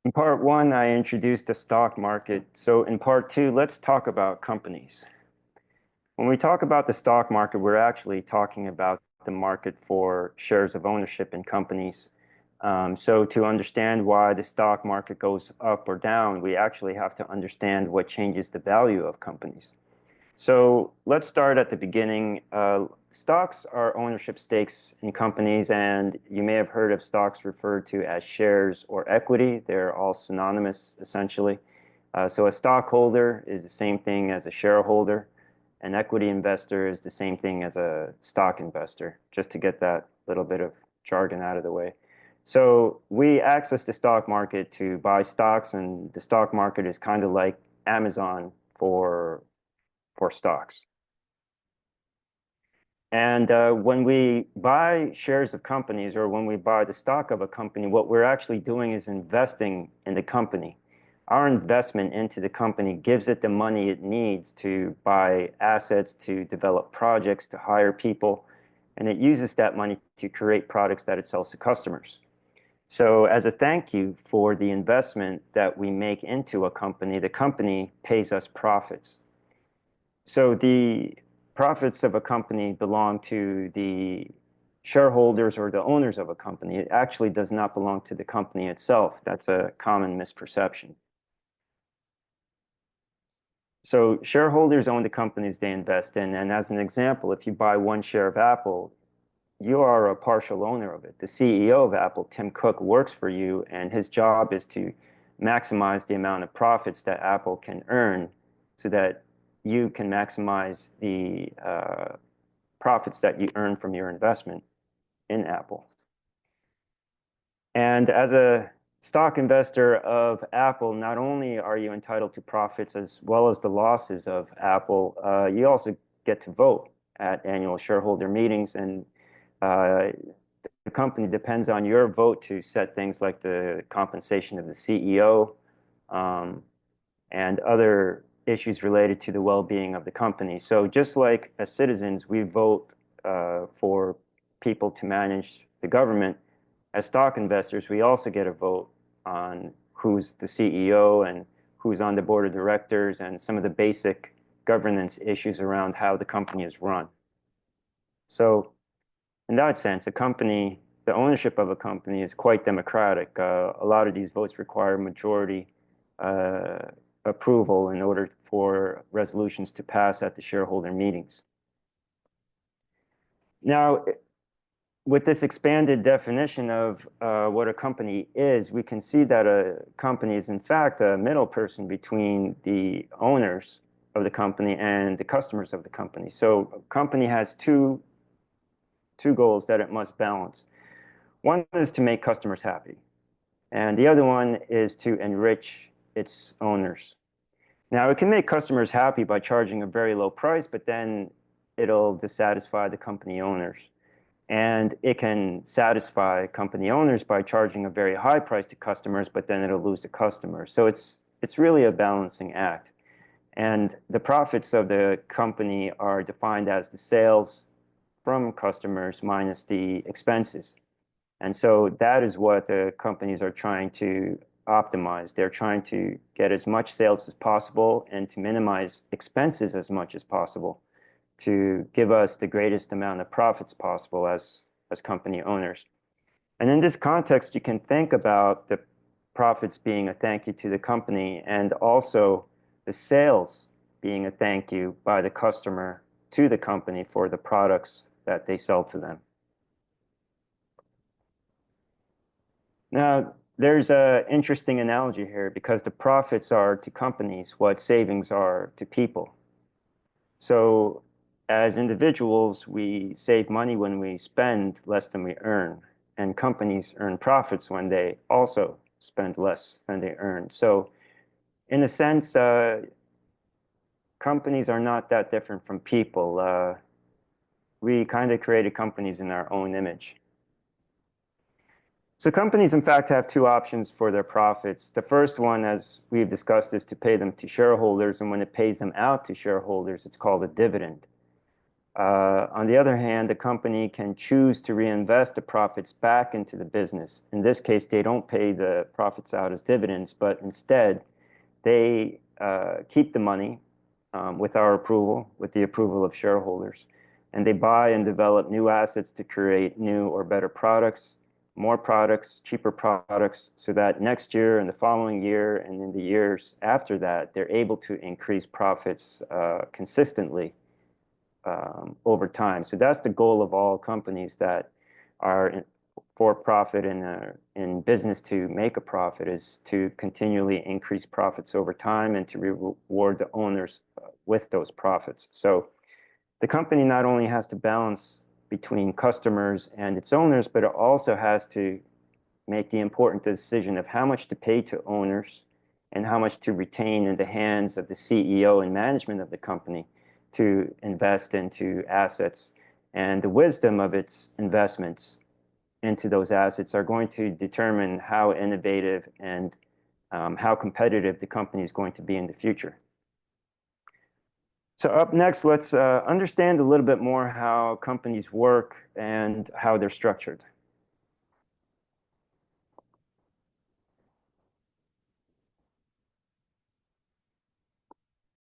In part one, I introduced the stock market. So in part two, let's talk about companies. When we talk about the stock market, we're actually talking about the market for shares of ownership in companies. So to understand why the stock market goes up or down, we actually have to understand what changes the value of companies. So let's start at the beginning. Stocks are ownership stakes in companies, and you may have heard of stocks referred to as shares or equity. They're all synonymous, essentially. So a stockholder is the same thing as a shareholder. An equity investor is the same thing as a stock investor, just to get that little bit of jargon out of the way. So we access the stock market to buy stocks, and the stock market is kind of like Amazon for stocks. And when we buy shares of companies or when we buy the stock of a company, what we're actually doing is investing in the company. Our investment into the company gives it the money it needs to buy assets, to develop projects, to hire people, and it uses that money to create products that it sells to customers. So as a thank you for the investment that we make into a company, the company pays us profits. So the profits of a company belong to the shareholders or the owners of a company. It actually does not belong to the company itself. That's a common misperception. So shareholders own the companies they invest in. And as an example, if you buy one share of Apple, you are a partial owner of it. The CEO of Apple, Tim Cook, works for you, and his job is to maximize the amount of profits that Apple can earn so that you can maximize the profits that you earn from your investment in Apple. And as a stock investor of Apple, not only are you entitled to profits as well as the losses of Apple, you also get to vote at annual shareholder meetings, and the company depends on your vote to set things like the compensation of the CEO and other issues related to the well-being of the company. So just like as citizens, we vote for people to manage the government, as stock investors, we also get a vote on who's the CEO and who's on the board of directors and some of the basic governance issues around how the company is run. So in that sense, the ownership of a company is quite democratic. A lot of these votes require majority approval in order for resolutions to pass at the shareholder meetings. Now, with this expanded definition of what a company is, we can see that a company is in fact a middle person between the owners of the company and the customers of the company. So a company has two goals that it must balance. One is to make customers happy, and the other one is to enrich its owners. Now, it can make customers happy by charging a very low price, but then it'll dissatisfy the company owners. And it can satisfy company owners by charging a very high price to customers, but then it'll lose the customers. So it's really a balancing act. And the profits of the company are defined as the sales from customers minus the expenses. And so that is what the companies are trying to optimize. They're trying to get as much sales as possible and to minimize expenses as much as possible to give us the greatest amount of profits possible as company owners. And in this context, you can think about the profits being a thank you to the company and also the sales being a thank you by the customer to the company for the products that they sell to them. Now, there's an interesting analogy here because the profits are to companies what savings are to people. So as individuals, we save money when we spend less than we earn, and companies earn profits when they also spend less than they earn. So in a sense, companies are not that different from people. We kind of created companies in our own image. So companies, in fact, have two options for their profits. The first one, as we've discussed, is to pay them to shareholders. And when it pays them out to shareholders, it's called a dividend. On the other hand, the company can choose to reinvest the profits back into the business. In this case, they don't pay the profits out as dividends, but instead they keep the money with our approval, with the approval of shareholders, and they buy and develop new assets to create new or better products, more products, cheaper products, so that next year and the following year and in the years after that, they're able to increase profits consistently over time. So that's the goal of all companies that are for profit and in business to make a profit, is to continually increase profits over time and to reward the owners with those profits. So the company not only has to balance between customers and its owners, but it also has to make the important decision of how much to pay to owners and how much to retain in the hands of the CEO and management of the company to invest into assets. And the wisdom of its investments into those assets are going to determine how innovative and how competitive the company is going to be in the future. So up next, let's understand a little bit more how companies work and how they're structured.